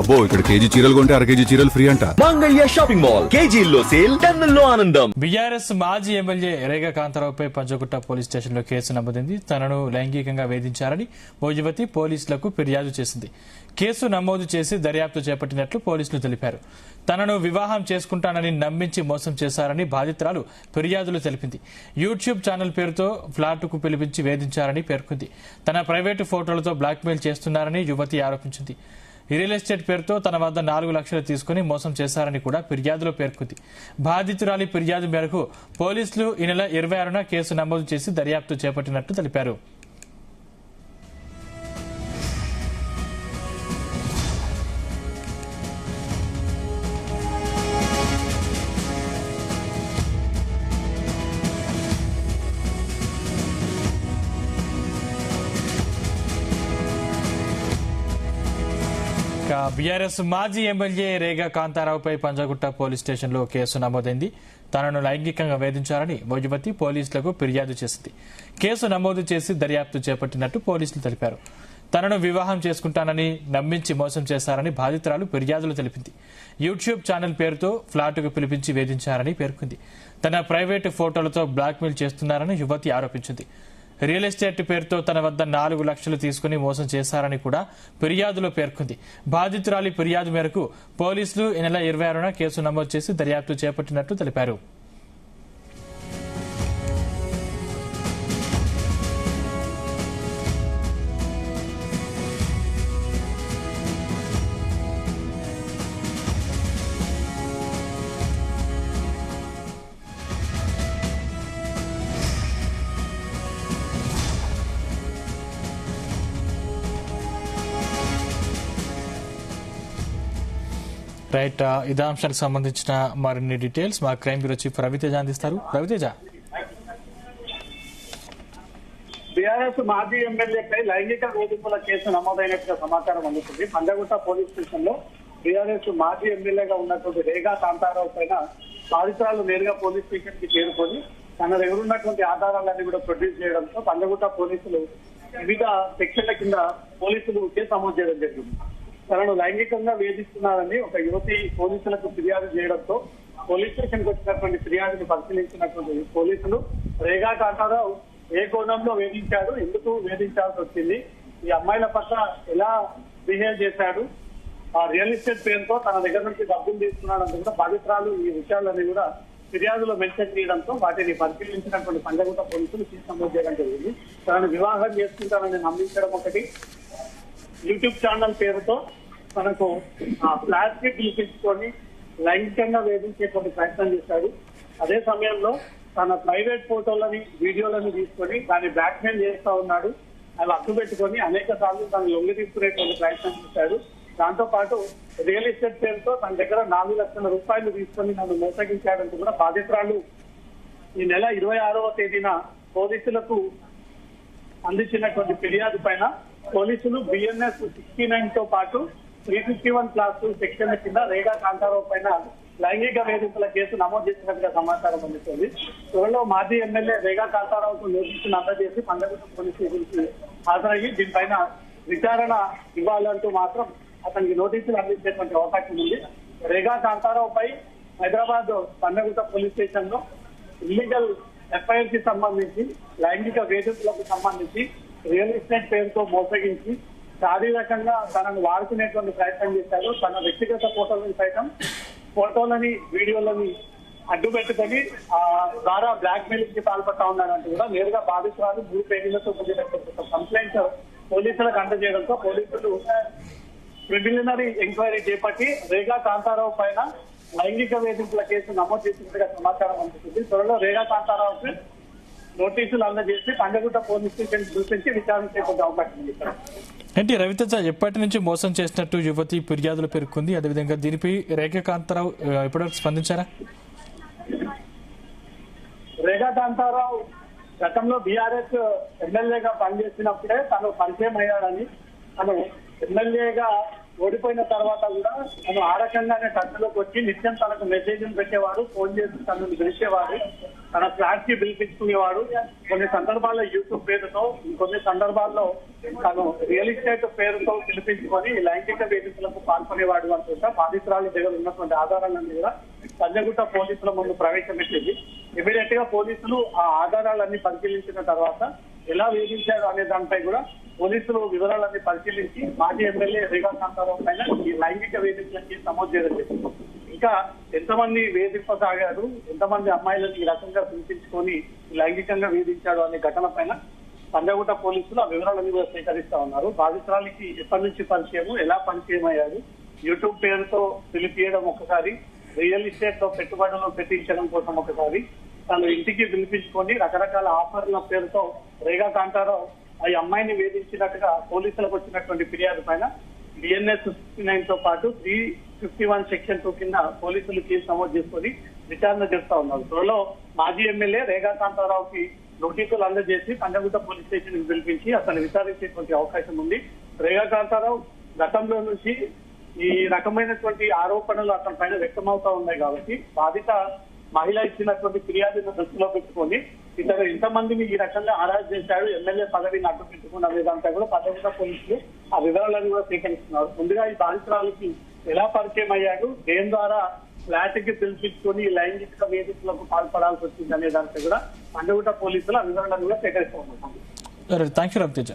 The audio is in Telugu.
అబ్బో ఇక్కడ కేజీ చీరలు కొంటే అర కేజీ చీరలు ఫ్రీ అంట. మంగళ్య షాపింగ్ మాల్ కేజీల్లో సేల్, టన్నుల్లో ఆనందం. బీఆర్ఎస్ మాజీ ఎమ్మెల్యే రేగా కాంతారావుపై పంజగుట్ట పోలీస్ స్టేషన్లో కేసు నమోదైంది. తనను లైంగికంగా వేధించారని ఓ యువతి పోలీసులకు ఫిర్యాదు చేసింది. కేసు నమోదు చేసి దర్యాప్తు చేపట్టినట్లు పోలీసులు తెలిపారు. తనను వివాహం చేసుకుంటానని నమ్మించి మోసం చేశారని బాధితురాలు ఫిర్యాదులు తెలిపింది. యూట్యూబ్ ఛానల్ పేరుతో ఫ్లాట్కు పిలిపించి వేధించారని పేర్కొంది. తన ప్రైవేటు ఫోటోలతో బ్లాక్మెయిల్ చేస్తున్నారని యువతి ఆరోపించింది. రియల్ ఎస్టేట్ పేరుతో తన వద్ద 4 లక్షలు తీసుకుని మోసం చేశారని కూడా ఫిర్యాదులో పేర్కొంది. బాధితురాలి ఫిర్యాదు మేరకు పోలీసులు ఈ నెల 26న కేసు నమోదు చేసి దర్యాప్తు చేపట్టినట్టు తెలిపారు. బీఆర్ఎస్ మాజీ ఎమ్మెల్యే రేగా కాంతారావుపై పంజగుట్ట పోలీస్ స్టేషన్లో కేసు నమోదైంది. తనను లైంగికంగా వేధించారని ఓ యువతి పోలీసులకు ఫిర్యాదు చేసింది. కేసు నమోదు చేసి దర్యాప్తు చేపట్టినట్టు పోలీసులు తెలిపారు. తనను వివాహం చేసుకుంటానని నమ్మించి మోసం చేశారని బాధితురాలు ఫిర్యాదులు తెలిపింది. యూట్యూబ్ ఛానల్ పేరుతో ఫ్లాట్కు పిలిపించి వేధించారని పేర్కొంది. తన ప్రైవేటు ఫోటోలతో బ్లాక్మెయిల్ చేస్తున్నారని యువతి ఆరోపించింది. రియల్ ఎస్టేట్ పేరుతో తన వద్ద 4 లక్షలు తీసుకుని మోసం చేశారని కూడా ఫిర్యాదులో పేర్కొంది. బాధితురాలి ఫిర్యాదు మేరకు పోలీసులు ఈ నెల 26న కేసు నమోదు చేసి దర్యాప్తు చేపట్టినట్టు తెలిపారు. రైట్, ఇదే అంశానికి సంబంధించిన మరిన్ని డీటెయిల్స్ మా క్రైమ్ బ్యూరో చీఫ్ రవితేజ అందిస్తారు. రవితేజ, బీఆర్ఎస్ మాజీ ఎమ్మెల్యేపై లైంగిక వేధింపుల కేసు నమోదైనట్టుగా సమాచారం అందుతుంది. పంజగుట్ట పోలీస్ స్టేషన్ లో బీఆర్ఎస్ మాజీ ఎమ్మెల్యేగా ఉన్నటువంటి రేగా కాంతారావు పైన బాధితురాలు నేరుగా పోలీస్ స్టేషన్ కి చేరుకొని తన దగ్గర ఉన్నటువంటి ఆధారాలన్నీ కూడా ప్రొడ్యూస్ చేయడంతో పంజగుట్ట పోలీసులు వివిధ సెక్షన్ల కింద పోలీసులు కేసు నమోదు చేయడం జరిగింది. తనను లైంగికంగా వేధిస్తున్నారని ఒక యువతి పోలీసులకు ఫిర్యాదు చేయడంతో పోలీస్ స్టేషన్ కు వచ్చినటువంటి ఫిర్యాదుని పరిశీలించినటువంటి పోలీసులు రేగా కాంతారావు ఏ కోణంలో వేధించాడు, ఎందుకు వేధించాల్సి వచ్చింది, ఈ అమ్మాయిల పట్ల ఎలా బిహేవ్ చేశాడు, ఆ రియల్ ఎస్టేట్ పేరుతో తన దగ్గర నుంచి డబ్బులు తీసుకున్నాడంటూ కూడా బాధితురాలు ఈ విషయాలన్నీ కూడా ఫిర్యాదులో మెన్షన్ చేయడంతో వాటిని పరిశీలించినటువంటి పంజగుట్ట పోలీసులు కేసు నమోదు చేయడం జరిగింది. తనను వివాహం చేసుకుంటానని నమ్మించడం ఒకటి, యూట్యూబ్ ఛానల్ పేరుతో మనకు ఆ ఫ్లాట్ కి పిలిపించుకొని లైంగికంగా వేధించేటువంటి ప్రయత్నం చేశాడు. అదే సమయంలో తన ప్రైవేట్ ఫోటోలని వీడియోలను తీసుకొని దాన్ని బ్లాక్మెయిల్ చేస్తా ఉన్నాడు. అవి అడ్డు పెట్టుకొని అనేక సార్లు తను లొంగి తీసుకునేటువంటి ప్రయత్నం చేశాడు. దాంతో పాటు రియల్ ఎస్టేట్ పేరుతో తన దగ్గర 4 లక్షల రూపాయలు తీసుకొని నన్ను మోసగించాడంటూ కూడా బాధితురాలు ఈ నెల 26వ తేదీన పోలీసులకు అందించినటువంటి ఫిర్యాదు పైన పోలీసులు బిఎన్ఎస్ 69 తో పాటు 351 క్లాస్ సెక్షన్ల కింద రేగా కాంతారావు పైన లైంగిక వేధింపుల కేసు నమోదు చేసినట్టుగా సమాచారం అందుతుంది. త్వరలో మాజీ ఎమ్మెల్యే రేగా కాంతారావుకు నోటీసులు అందజేసి పంజగుట్ట పోలీస్ స్టేషన్కి హాజరయ్యి దీనిపైన విచారణ ఇవ్వాలంటూ మాత్రం అతనికి నోటీసులు అందించేటువంటి అవకాశం ఉంది. రేగా కాంతారావు పై హైదరాబాద్ పంజగుట్ట పోలీస్ స్టేషన్ లో ఇల్లీగల్ ఎఫ్ఐఆర్ కి సంబంధించి లైంగిక వేధింపులకు సంబంధించి రియల్ ఎస్టేట్ పేరుతో మోసగించి శారీరకంగా తనను వాడుకునేటువంటి ప్రయత్నం చేశారు. తన వ్యక్తిగత ఫోటోలని వీడియోలని అడ్డు పెట్టుకొని ద్వారా బ్లాక్ మెయిలింగ్ కి పాల్పడతా ఉన్నారంటూ కూడా నేరుగా బాధితురాలు 3 పేజీలతో కూడినటువంటి కంప్లైంట్ పోలీసులకు అందజేయడంతో పోలీసులు ప్రిలిమినరీ ఎంక్వైరీ చేపట్టి రేగా కాంతారావు పైన లైంగిక వేధింపుల కేసు నమోదు చేసినట్టుగా సమాచారం అందుతుంది. త్వరలో రేగా కాంతారావుకి నోటీసులు అందజేసి పంజగుట్ట పోలీస్ స్టేషన్ చూపించి విచారణ చేపట్టే అవకాశం ఉంది. ఏంటి రవితేజ, ఎప్పటి నుంచి మోసం చేసినట్టు యువతి ఫిర్యాదులు పేర్కొంది. అదేవిధంగా దీనిపై రేగా కాంతారావు ఎప్పటివరకు స్పందించారా? రేగా కాంతారావు గతంలో బీఆర్ఎస్ ఎమ్మెల్యేగా పనిచేసినప్పుడే తను పరిచయం అయ్యాడని, తను ఎమ్మెల్యేగా ఓడిపోయిన తర్వాత కూడా తను ఆ రకంగానే టచ్లోకి వచ్చి నిత్యం తనకు మెసేజ్లు పెట్టేవాడు, ఫోన్ చేసి తనను పిలిచేవాడు. తన ఫ్లాట్ కి పిలిపించుకునేవాడు. కొన్ని సందర్భాల్లో యూట్యూబ్ పేరుతో, కొన్ని సందర్భాల్లో తను రియల్ ఎస్టేట్ పేరుతో పిలిపించుకొని లైంగిక వేధింపులకు పాల్పడేవాడు అనుకుంటా బాధితురాల దగ్గర ఉన్నటువంటి ఆధారాలన్నీ కూడా పంజగుట్ట పోలీసుల ముందు ప్రవేశపెట్టింది. ఇమీడియట్ గా పోలీసులు ఆ ఆధారాలన్నీ పరిశీలించిన తర్వాత ఎలా వేధించారు అనే దానిపై కూడా పోలీసులు వివరాలన్నీ పరిశీలించి మాజీ ఎమ్మెల్యే రేగా కాంతారావు పైన ఈ లైంగిక వేధింపులకి నమోదు చేయడం జరిగింది. ఇంకా ఎంతమంది వేధింపసాగారు, ఎంతమంది అమ్మాయిలను ఈ రకంగా పిలిపించుకొని లైంగికంగా వేధించాడు అనే ఘటన పైన పంజగుట్ట పోలీసులు ఆ వివరాలన్నీ కూడా సేకరిస్తా ఉన్నారు. బాధితురాలికి ఎప్పటి నుంచి పరిచయము, ఎలా పరిచయం అయ్యారు, యూట్యూబ్ పేరుతో పిలిపియడం ఒకసారి, రియల్ ఎస్టేట్ లో పెట్టుబడులు పెట్టించడం కోసం ఒకసారి, తను ఇంటికి పిలిపించుకొని రకరకాల ఆఫర్ల పేరుతో రేగా కాంతారావు ఈ అమ్మాయిని వేధించినట్టుగా పోలీసులకు వచ్చినటువంటి ఫిర్యాదు పైన బిఎన్ఎస్ 69 తో పాటు 351 సెక్షన్ 2 కింద పోలీసులు కేసు నమోదు చేసుకొని విచారణ చేస్తా ఉన్నారు. త్వరలో మాజీ ఎమ్మెల్యే రేగా కాంతారావుకి నోటీసులు అందజేసి పంజగుట్ట పోలీస్ స్టేషన్ కి పిలిపించి అతను విచారించేటువంటి అవకాశం ఉంది. రేగా కాంతారావు గతంలో నుంచి ఈ రకమైనటువంటి ఆరోపణలు అతని పైన వ్యక్తమవుతా ఉన్నాయి కాబట్టి బాధిత మహిళ ఇచ్చినటువంటి ఫిర్యాదును దృష్టిలో పెట్టుకొని ఇతను ఇంతమందిని ఈ రకంగా అరెస్ట్ చేశాడు, ఎమ్మెల్యే పదవిని అడ్డు పెట్టుకున్న విధానంపై కూడా పంజగుట్ట పోలీసులు ఆ వివరాలను కూడా సేకరిస్తున్నారు. ముందుగా ఈ బాధితురాలకి ఎలా పరిచయం అయ్యాడు, దేని ద్వారా ఫ్లాట్ కి పిలిపించుకొని లైంగిక వేధింపులకు పాల్పడాల్సి వచ్చింది అనే దానిపై కూడా పంజగుట్ట పోలీసులు ఆ వివరాలను కూడా సేకరిస్తూ ఉన్నారు. Thank you Raviteja.